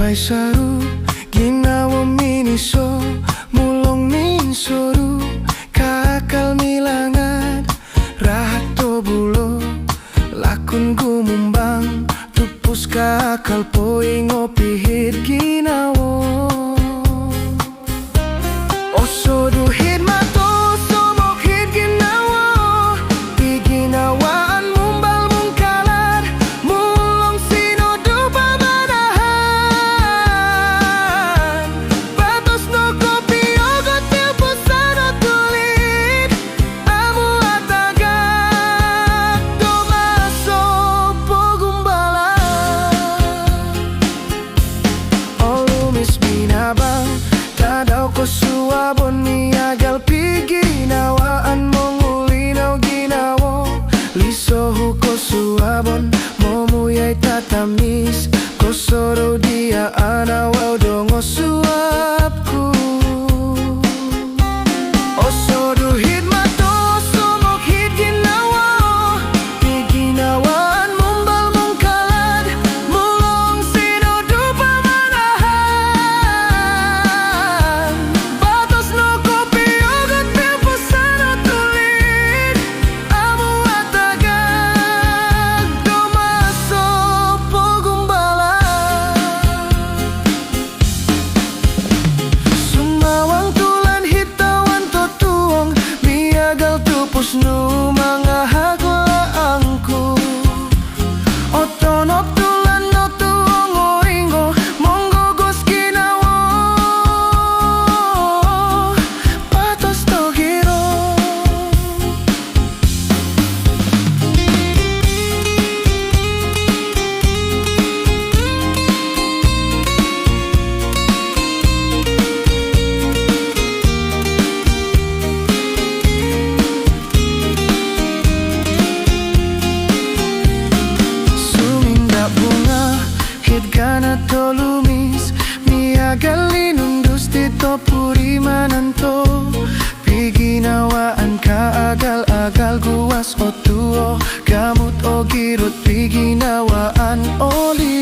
Pai saru ginawa miniso mulong ning soru kakal milangan rahat to bulo lakun gumumbang tupus kakal poing opihit ginawo oso duhit mato somok hit ginawo di ginawaan mumbal mungkalat mulong sino dupa manahan batos no kopi ogot tilpusano tulit amu atagak tomaso pogumbala olumis binabang tadaw ko suabon niagal piginawaan mongulinaw ginawo lisohu ko suabon momuyay tatamis ko soro dia anawaw dongo suapku oso duhit mato somok hit ginawo piginawaan mumbal mungkalad mulong sino dupa manahan batos no kopi ogot pilpusano tulit amu atagak domaso pogumbala sumawang tulan hitawan to tuong miagal tupus nu mga haglaangku otonop tulan no tuong oingo monggogos ginawo patos to giro suminda bunga hit gana to lumis miagali nundus dito purimananto piginawaan ka agal-agal guwas o tuo gamut o girot piginawaan oli